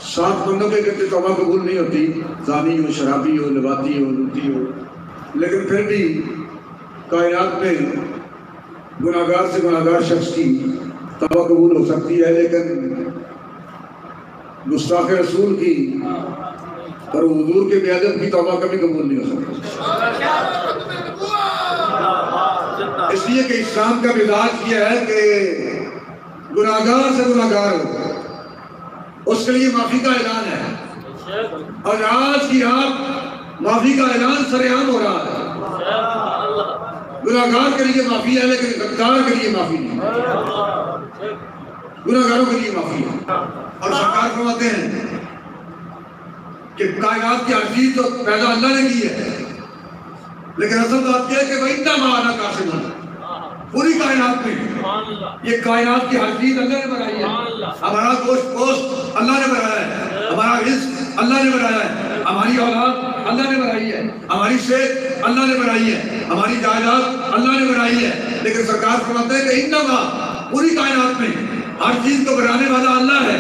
7 بندوں کے کہتے توبہ قبول نہیں ہوتی، زانی ہو، شرابی ہو، لواطی ہو، لوٹی ہو، لیکن پھر بھی کائنات میں گناہگار سے گناہگار شخص کی توبہ قبول ہو سکتی ہے، لیکن گستاخ رسول کی اور حضور کے بے ادب کی توبہ کبھی قبول نہیں ہو سکتی۔ اس لیے کہ اسلام کا مزاج یہ ہے کہ گناہگار سے گناہگار ہو، اس کے لیے معافی کا اعلان ہے، اور آج کی رات معافی کا اعلان سر عام ہو رہا ہے۔ گناہگار کے لیے معافی ہے، لیکن غدار کے لیے معافی نہیں، گناہگاروں کے لیے معافی ہے۔ اور سرکار فرماتے ہیں کہ کائنات کی ہر چیز تو پیدا اللہ نے کی ہے، لیکن اصل بات یہ ہے کہ وَإِنَّمَا أَنَا قَاسِمٌ، پوری کائنات میں یہ کائنات کی ہر چیز اللہ نے بنائی ہے۔ ہمارا گوشت پوست اللہ نے بنایا ہے، ہمارا رزق اللہ نے بنایا ہے، ہماری اولاد اللہ نے بنائی ہے، ہماری صحت اللہ نے بنائی ہے، ہماری جائیداد اللہ نے بنائی ہے، لیکن سرکار فرماتے ہیں کہ انما پوری کائنات میں ہر چیز کو بنانے والا اللہ ہے،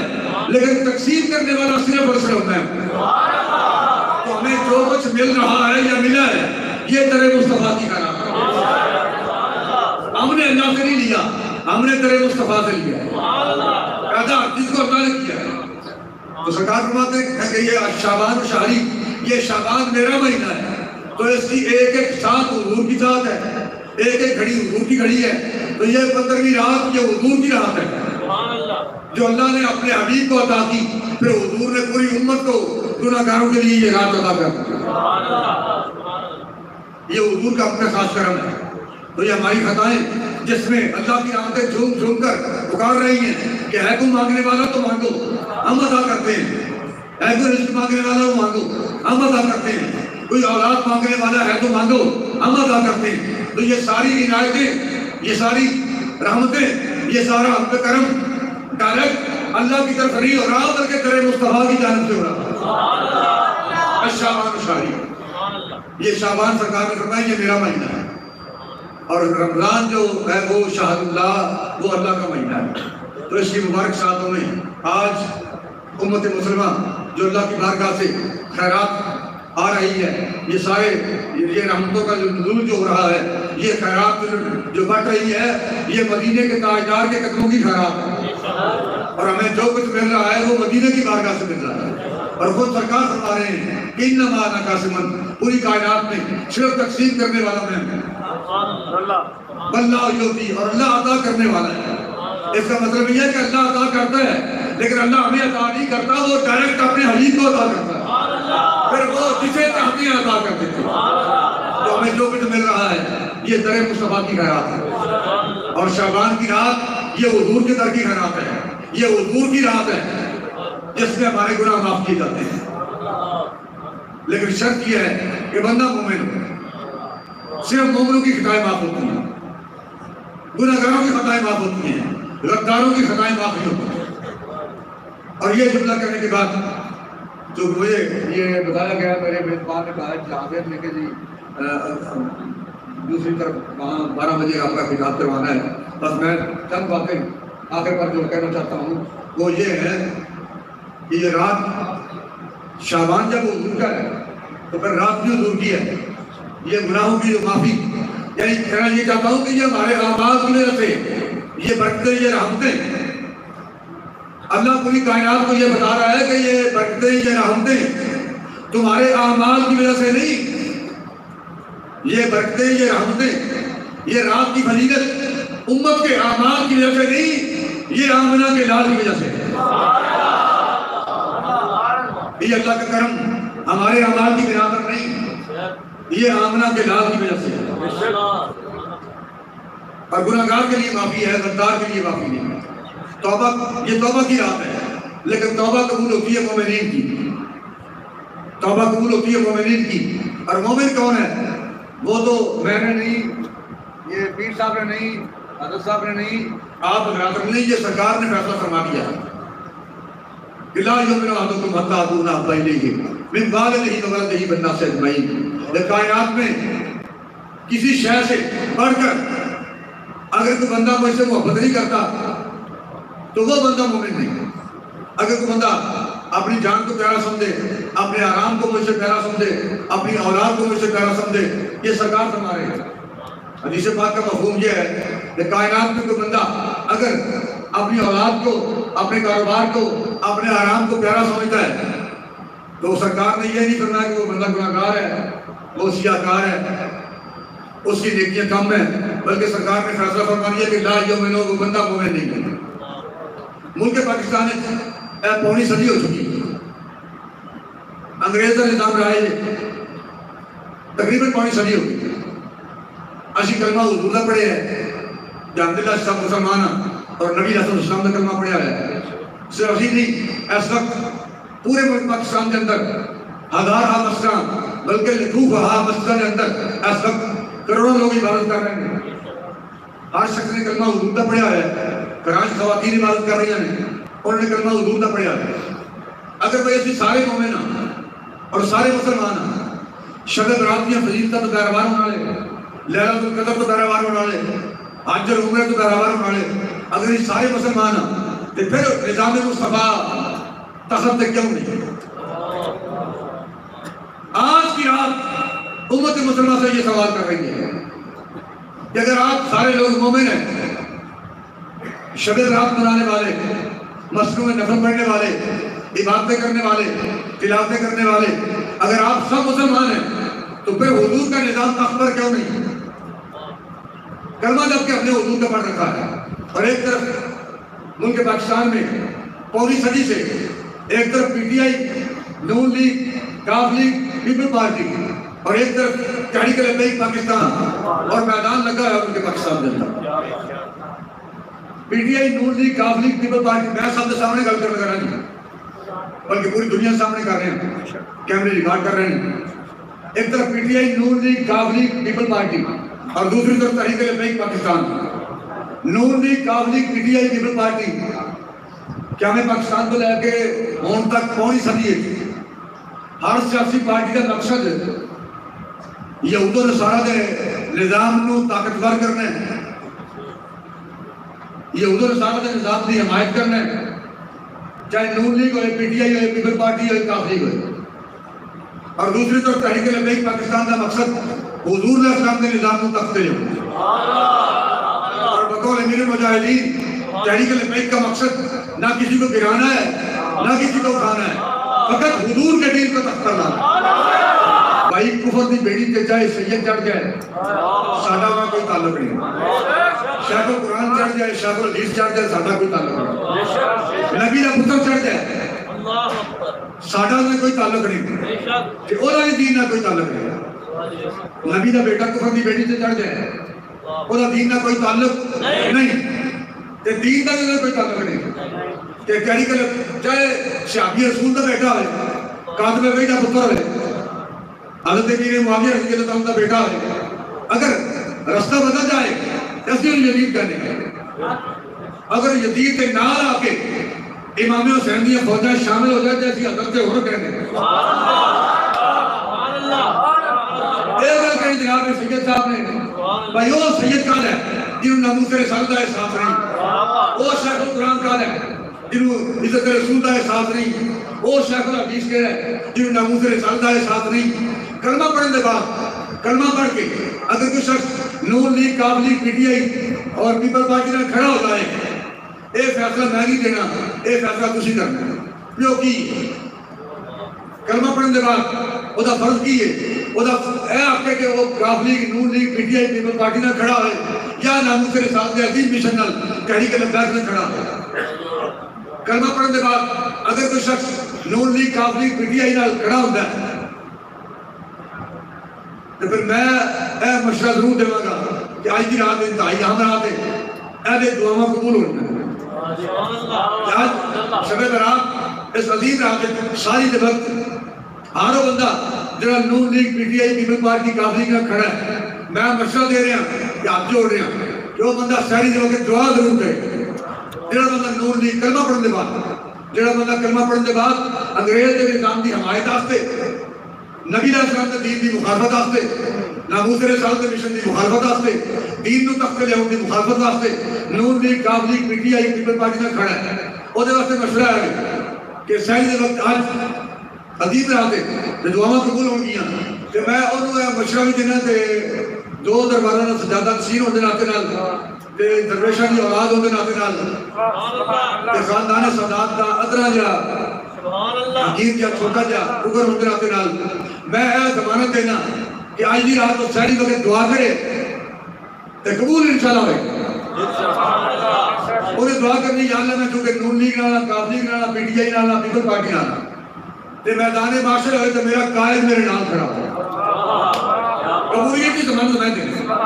لیکن تقسیم کرنے والا صرف اور صرف ہے۔ تو ہمیں جو کچھ مل رہا ہے یا ملا ہے یہ در مصطفیٰ کی کرام ہے، ہم نے اللہ سے نہیں لیا، ہم نے در مصطفیٰ سے لیا ہے، پیدا ہر چیز کو اللہ نے کیا ہے۔ تو سرکار فرماتے ہیں کہ یہ شعبان و شہری، یہ شعبان میرا مہینہ ہے، تو اس کی ایک ایک ساتھ حضور کی ساتھ ہے، ایک ایک گھڑی حضور کی گھڑی ہے، تو یہ 15ویں رات یہ حضور کی رات ہے جو اللہ نے اپنے حبیب کو عطا کی، پھر حضور نے پوری امت کو گناہگاروں کے لیے یہ رات عطا کر دی۔ یہ حضور کا اپنا خاص کرم ہے۔ تو یہ ہماری خطائیں جس میں اللہ کی رحمتیں جھوم جھوم کر پکار رہی ہیں کہ ہے کوئی مانگنے والا تو مانگو، ہم عطا کرتے ہیں، ہے کوئی رزق مانگنے والا تو مانگو، ہم عطا کرتے ہیں، کوئی اولاد مانگنے والا ہے تو مانگو، ہم عطا کرتے ہیں۔ تو یہ ساری عنایتیں، یہ ساری رحمتیں، یہ سارا حق کرم ڈائریکٹ اللہ کی طرف نہیں ہو رہا بلکہ در مصطفیٰ کی جانب سے ہو رہا۔ شعبان شہری، یہ شعبان سرکار نے فرمایا یہ میرا مہینہ ہے، اور رمضان جو ہے وہ شہر اللہ، وہ اللہ کا مہینہ ہے۔ تو اس کی مبارک ساعتوں میں آج امت مسلمہ جو اللہ کی بارگاہ سے خیرات آ رہی ہے، یہ سارے یہ رحمتوں کا جو نزول جو ہو رہا ہے، یہ خیرات جو بڑھ رہی ہے، یہ مدینے کے تاجدار کے قدموں کی خیرات ہے، اور ہمیں جو کچھ مل رہا ہے وہ مدینے کی بارگاہ سے مل رہا ہے۔ اور خود سرکار فرما رہے ہیں کہ انما انا قاسم، پوری کائنات میں صرف تقسیم کرنے والا میں اللہ یوتی، اور اللہ عطا کرنے والا ہے۔ اس کا مطلب یہ ہے کہ اللہ عطا کرتا ہے، لیکن اللہ ہمیں عطا نہیں کرتا، وہ ڈائریکٹ اپنے حبیب کو عطا کرتا ہے، پھر وہ جسے چاہتے ہیں عطا کر دیتے ہیں۔ تو ہمیں جو کچھ مل رہا ہے یہ در مصطفیٰ کی خیرات ہے، اور شعبان کی رات یہ حضور کے در کی خیرات ہے، یہ حضور کی رات ہے جس میں ہمارے گناہ معاف کیے جاتے ہیں۔ لیکن شرط یہ ہے کہ بندہ مومن ہو، صرف مومنوں کی خطائیں معاف ہوتی ہیں، گناہگاروں کی خطائیں معاف ہوتی ہیں، غداروں کی خطائیں معاف نہیں ہوتی۔ اور یہ جملہ کرنے کے بعد جو مجھے یہ بتایا گیا، میرے میزبان نے کہا جہاں نے کہ جی دوسری طرف وہاں 12 بجے آپ کا خطاب کروانا ہے، بس میں چند باتیں آخر پر جو کہنا چاہتا ہوں وہ یہ ہے کہ یہ رات شعبان جب حضور کا ہے تو پھر رات بھی حضور کی ہے، یہ گناہوں کی جو معافی، یعنی کہنا یہ چاہتا ہوں کہ یہ ہمارے اعمال کی وجہ سے یہ برکتیں، یہ رحمتیں، اللہ پوری کائنات کو یہ بتا رہا ہے کہ یہ برکتیں، یہ رحمتیں تمہارے اعمال کی وجہ سے نہیں، یہ برکتیں، یہ رحمتیں، یہ رات کی فضیلت امت کے اعمال کی وجہ سے نہیں، یہ آمنہ کے لال کی وجہ سے، یہ اللہ کا کرم ہمارے اعمال کی بنا پر نہیں، یہ آمنہ کے لال کی وجہ سے۔ اور گناہگار کے لیے معافی ہے، غدار کے لیے معافی نہیں ہے۔ توبہ، یہ توبہ کی رات ہے، لیکن توبہ قبول ہوتی ہے مومنین کی، توبہ قبول ہوتی ہے مومنین کی۔ اور مومن کون ہے؟ وہ تو میں نے نہیں، یہ پیر صاحب نے نہیں، حضرت صاحب نے نہیں، آپ حضرات نے نہیں، یہ سرکار نے فیصلہ فرما دیا۔ لا یؤمن احدکم حتی اکون احب الیہ من والدہ وولدہ والناس اجمعین۔ کائنات میں کسی شے سے بڑھ کر اگر کوئی بندہ مجھ سے محبت نہیں کرتا تو وہ بندہ مومن نہیں ہے۔ اگر کوئی بندہ اپنی جان کو پیارا سمجھے، اپنے آرام کو مجھ سے پیارا سمجھے، اپنی اولاد کو مجھ سے پیارا سمجھے، یہ سرکار فرما رہے ہیں۔ حدیث پاک کا مفہوم یہ ہے کہ کائنات میں کوئی بندہ اگر اپنی اولاد کو، اپنے کاروبار کو، اپنے آرام کو پیارا سمجھتا ہے تو سرکار نے یہ نہیں فرمایا کہ وہ بندہ گناہگار ہے، وہ سیاہکار ہے، اس کی نیکیاں کم ہیں، بلکہ سرکار نے فیصلہ فرما دیا کہ لا یؤمن، وہ بندہ مومن نہیں ہے۔ ملک پاکستان پونی صدی ہو چکی ہے، انگریز کا نظام رہا ہے تقریباً پونی صدی ہو گئی۔ اسی کلمہ حضور دا پڑھے ہے، جانتے اللہ سب مسلمان اور نبی علیہ السلام کا کلمہ پڑھا ہے۔ صرف اسی نہیں، اس وقت پورے ملک پاکستان کے اندر ہزارہ مسجد، بلکہ لکھوہا مسجد کے اندر اس وقت کروڑوں لوگ عبادت کر رہے ہیں۔ ہر شخص نے کلمہ حضور دا پڑھا ہے۔ کراچی خواتین عبادت کر رہی ہیں، انہوں نے کلمہ حضور دا پڑھا ہے۔ اگر وہ ایسی سارے مومن اور سارے مسلمان شب برات کی فضیلت تو پیروار ہونے والے، لیلۃ القدر تو پیروار ہونے والے، حج اور عمرہ تو پیروار ہونے والے، اگر یہ سارے مسلمان تو پھر نظام مصطفیٰ تخت تک کیوں نہیں؟ آج کی رات امت مسلمہ سے یہ سوال کر رہی ہے کہ اگر آپ سارے لوگ مومن ہیں، شب برات منانے والے، مسجدوں میں نفل پڑھنے والے، عبادتیں کرنے والے، تلاوتیں کرنے والے، اگر آپ سب مسلمان ہیں تو پھر حضور کا نظام تخت پر کیوں نہیں؟ کلمہ جب کہ اپنے حضور کا پڑھ رکھا ہے، اور ایک طرف ملک پاکستان میں پوری صدی سے ایک طرف P T I, Noon league, کاف لیگ، پیپل پارٹی، اور ایک طرف تحریک لبیک پاکستان، اور میدان لگا ہے ملک پاکستان کے اندر۔ P T I, Noon league, کاف لیگ، پیپل پارٹی، میں سب کے سامنے گل کر رہا نہیں بلکہ پوری دنیا سامنے کر رہے ہیں، کیمرے ریکارڈ کر رہے ہیں۔ ایک طرف P T I, Noon league, کاف لیگ، پیپل پارٹی، اور دوسری طرف تحریک لبیک پاکستان۔ نون لیگ، کاف league, P T I, people party کیا میں پاکستان کو لے کے ہون تک پونی صدی ہے۔ ہر سیاسی پارٹی کا مقصد یہود و نصارہ دے نظام نو طاقتور کرنا ہے، یہود و نصارہ دے نظام کی حمایت کرنا ہے، چاہے نون لیگ ہوئے، پی ٹی آئی ہوئے، پیپل پارٹی ہوئے، کاف لیگ ہوئے۔ اور دوسری طرف تحریک لبیک پاکستان کا مقصد حضور علیہ السلام کے نظام کو تختے ہو۔ اور بقول امیر المجاہدین تحریک لبیک کا مقصد نہ کسی کو گرانا ہے، نہ کسی کو اٹھانا ہے، فقط حضور کے دین کو تخت کرنا ہے۔ بھائی کفر دی بیڑی تے چاہے سید چڑھ جائے، ساڈا وہاں کوئی تعلق نہیں۔ شیخ القرآن چڑھ جائے، شیخ الحدیث چڑھ جائے، ساڈا کوئی تعلق نہیں۔ نبی دا پتر چڑھ جائے، ساڈا میں کوئی تعلق نہیں، کہ اوہدا بھی دین نہ کوئی تعلق نہیں۔ نبی دا بیٹا کفر دی بیٹی تے چڑھ جائے، اوہدا دین نہ کوئی تعلق نہیں، تے دین دا بھی کوئی تعلق نہیں۔ کہ کہڑی کہ چاہے صحابی رسول دا بیٹا ہوئے، کاتب وحی دا پتر ہوئے، حضرت امیر معاویہ رضی اللہ عنہ دا بیٹا ہوئے، اگر رستہ بدل جائے ایسی یزید کہنے ہیں۔ اگر یزید کے نال آ کے امام حسین دی فوجیں شامل ہو جائے جیسی حضرت عمر کہنے ہیں۔ ایک کہیں جناب سید صاحب نے بھائی وہ سید کہا ہے جنہوں ناموس رسالت کا احساس نہیں، وہ شیخ القرآن کہا ہے جنہوں عزت رسول کا احساس نہیں، وہ شیخ الحدیث کہہ رہا ہے جنہوں ناموس رسالت کا احساس نہیں۔ کلمہ پڑھنے کے بعد کلمہ پڑھ کے اگر کوئی شخص نون لیگ، کاف لیگ، پی ٹی آئی اور پیپل پارٹی میں کھڑا ہوتا ہے، اے فیصلہ میں نہیں دینا، اے فیصلہ تسی کرنا ہے۔ کیوں کی کلمہ پڑھنے کے بعد وہ دا فرض کی ہے، وہ دا اے آپ کہ وہ Qaaf league, Noon league, P T I, people party میں کھڑا ہے یا ناموس رسالت کے عظیم مشن نال تحریک لبیک میں کھڑا ہے۔ کلمہ پڑھنے کے بعد اگر کوئی شخص نون لیگ، کاف لیگ، پی ٹی آئی نال کھڑا ہوتا ہے تو پھر میں مشورہ ضرور دے گا کہ آج کی رات انتہائی اہم رات ہے، اے دعاواں قبول ہونا ہے۔ آج شب برات اس عظیم رات ہے، ساری دے وقت ہارو بندہ جڑا Noon league, P T I, people Party, Qaf League کا کھڑا ہے، میں مشورہ دے رہا ہوں کہ ہاتھ جوڑ رہا ہوں کہ وہ بندہ ساری دے وقت دعا ضرور دے۔ جڑا بندہ نون لیگ کلمہ پڑھنے کے بعد، جڑا بندہ کلمہ پڑھنے کے بعد انگریز کے نظام کی حمایت واسطے، نبی علیہ السلام کے دین کی مخالفت واسطے، ناموس رسالت کے مشن کی مخالفت واسطے، دین نو تخت لے آؤن کی مخالفت واسطے نون لیگ، کاف league, P T I, people party میں کھڑا ہے، وہ دے واسطے مشورہ ہے کہ سائن دے وقت آج عظیم رہتے تے دعاواں قبول ہون گیاں تے میں انہوں مشورہ بھی دینا تے دو درباراں دا سجادہ نشین ہوندے ناطے نال تے درویشاں دی اولاد ہوندے ناطے نال تے خاندان سادات دا ادرا جا حقیر جا چھوٹا جا اگر ہوندے ناطے نال میں اے ضمانت دینا کہ آج دی رات تو ساری وقت دعا کرے تے قبول انشاءاللہ ہوئے انہیں دعا کرنی یا اللہ میں چونکہ نون لیگ نالا کاف لیگ نالا پی ٹی آئی نالا پیپل پارٹی نالا تے میدان معاشر ہوئے تو میرا قائد میرے نام کھڑا ہو قبولیت کی ضمانت میں دینا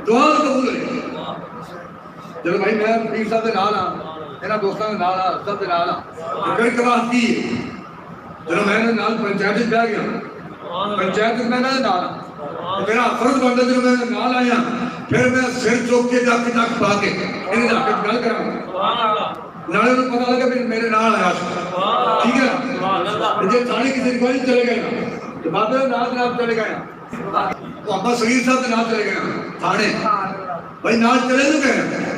دعا قبول ہے چلو بھائی میں پیر صاحب دے نال ہاں میرا دوستاں دے نال ہاں سب دے نال ہاں کئی کباہ کی چلو میں نے نال پنچایت بہ گیا پنچایت میں نال ہاں میرا فرض بنتا جب میں نال آیا پھر میں سر چوک کے جا کے تک پا کے انہیں جا کے گل کرا نالے انہوں پتا لگا پھر میرے نال آیا ٹھیک ہے جب تھانے کسی انکوائری چلے گئے تو بعد میں نال چلے گئے وہ ابا صغیر صاحب کے نال چلے گئے تھانے بھائی نال چلے تو گئے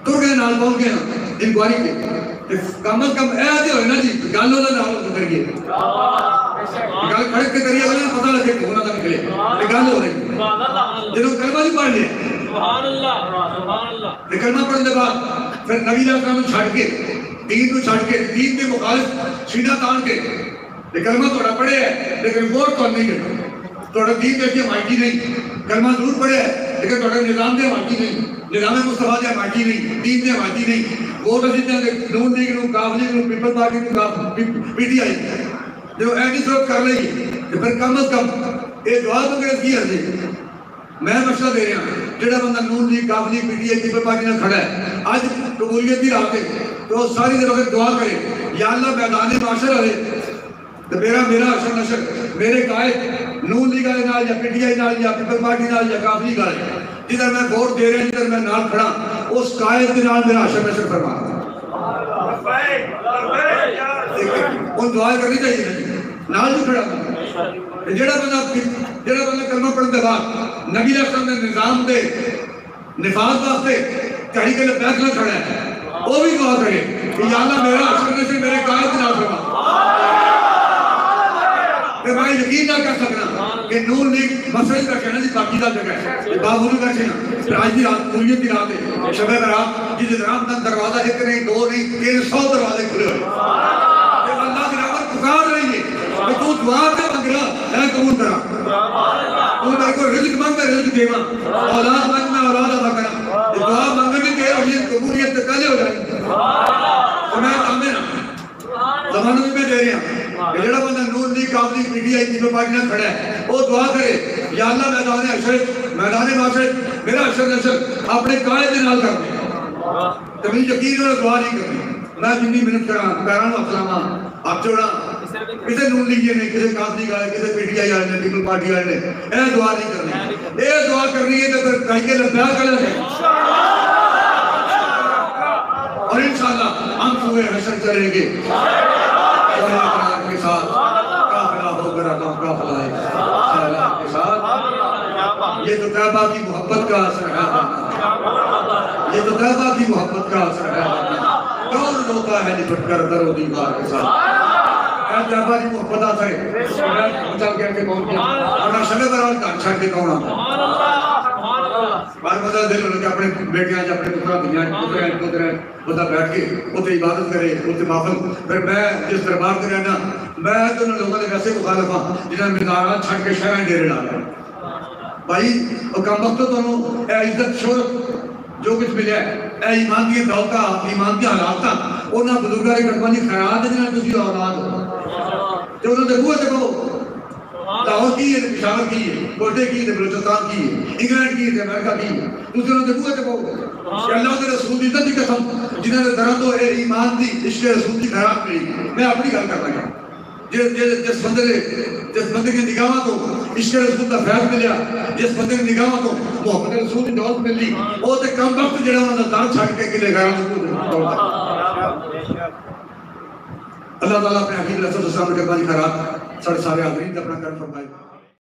تر گئے نال پہنچ گئے انکوائری کے کم از کم ایسے ہوئے نا جی گل ہوتا نال کر گئے گل کھڑک کے ذریعے والے پتہ لگے کہ ہونا تھا نکلے گل ہو رہی جنہوں کلمہ نہیں پڑھ لیا کلمہ پڑھنے کے بعد پھر نبی علیہ السلام چھڑ کے دین کو چھڑ کے دین کے مخالف سینہ تان کے کلمہ توڑا پڑھے ہے لیکن ووٹ تو نہیں کرتا توڑا دین دیکھیے مائٹی نہیں کلمہ ضرور پڑھے ہے لیکن توڑا نظام دے مائٹی نہیں نظام مصطفیٰ دے مائٹی نہیں دین دے مائٹی نہیں ووٹ اسی دے نون لیگ نو کاف لیگ نو پیپل پارٹی نو پی ٹی آئی جو ایڈی صورت کر رہی ہے پھر کم از کم یہ دعا تو کرے کی ہے میں مشورہ دے رہا ہوں جڑا بندہ نون لیگ کاف league P T I people party نہ کھڑا ہے آج قبولیت بھی رہتے تو ساری دیر وقت دعا کرے یا اللہ میدان معاشر رہے تو میرا اشر نشر میرے قائد نون لیگ والے نال یا پی ٹی آئی نال یا پیپل پارٹی نال یا کاف لیگ والے جدھر میں ووٹ دے رہا جدھر میں نال کھڑا اس قائد کے نال میرا اشر نشر فرما ان دعائیں کرنی چاہیے نال بھی کھڑا جڑا بندہ کلمہ پڑھنے کے بعد نبی علیہ السلام نے نظام دے نفاذ واسطے کہیں کہ بیعت نہ کھڑا ہے وہ بھی دعا کرے کہ یا اللہ میرا اشر نشر میرے قائد نال فرما کہ میں یقین نہ کر سکنا کہ نون لیگ مسئلہ کا کہنا جی باقی دا جگہ ہے بابولو کا کہنا آج دی رات پوریت دی رات ہے شب برات جس رات تک دروازہ ایک نہیں دو نہیں 300 دروازے کھلے ہوئے جب اللہ کی رحمت پکار رہی ہے کہ تو دعا کے منگلا میں قبول کرا تو میرے کو رزق مانگ میں رزق دیوا اولاد مانگ میں اولاد عطا کرا دعا مانگنے میں دیر ہوئی قبولیت سے پہلے ہو جائے تو میں آمین زمانوں میں دے رہا ہوں کہ جڑا بندہ نون لیگ کاف league P T I people party نہ کھڑا ہے وہ دعا کرے یا اللہ میدان معاشر میرا اشر نشر اپنے قائد نال کر دے کبھی یقین اور دعا نہیں کرنی میں جنی محنت کرا پیران اسلامہ آپ جوڑا کسے نون لیگ نے کسے کاف لیگ والے کسے پی ٹی آئی والے نے پیپل پارٹی والے نے اے دعا نہیں کرنی اے دعا کرنی ہے تو پھر کہیں کے لبیا کریں اور انشاءاللہ ہم سوئے حشر چلیں گے کے ساتھ قافلہ ہو کر آتا ہوں قافلہ ہے سلام کے ساتھ یہ تو طیبہ کی محبت کا اثر ہے یہ تو طیبہ کی محبت کا اثر ہے کون روتا ہے لپٹ کر در و دیوار کے ساتھ اے طیبہ کی محبت آتا ہے مچال کہہ کے کون کیا ورنہ شب برات کا چھڑ کے کون آتا ہے بار مدد دل ہونے کے اپنے بیٹیاں یا اپنے پترہ دنیا پتر ہیں خدا بیٹھ کے اتنے عبادت کرے اتنے محفل پھر میں جس دربار کے رہنا میں تو ان لوگوں نے ویسے مخالف ہوں جنہوں نے مزارات چھڑ کے شہریں ڈیرے ڈالے بھائی وہ کم وقت تو انہوں اے عزت شہرت جو کچھ ملے اے ایمان کی دولتا ایمان کی حالاتاں انہاں بزرگاں کی کٹوانی خیرات ہے جنہاں تسی اولاد ہو جو انہوں نے بوئے سے کہو لاہور کی ہے پشاور کی ہے کوٹے کی ہے بلوچستان کی ہے انگلینڈ کی ہے امریکہ کی ہے دوسروں نے بوئے سے کہو کہ اللہ کے رسول کی عزت کی قسم جنہوں نے درد و ایمان دی عشق رسول کی خیرات ملی میں اپنی گل کر رہا ہوں جس بندے کی نگاہاں تو عشق رسول کا فیض ملیا جس بندے کی نگاہاں تو محمد رسول کی دولت ملی وہ تے کم وقت جڑا انہوں نے دار چھڑ کے کلے غیر اللہ تعالیٰ اپنے حقیق رسول السلام کے بانی خیرات سارے حاضرین کا اپنا کرم فرمائے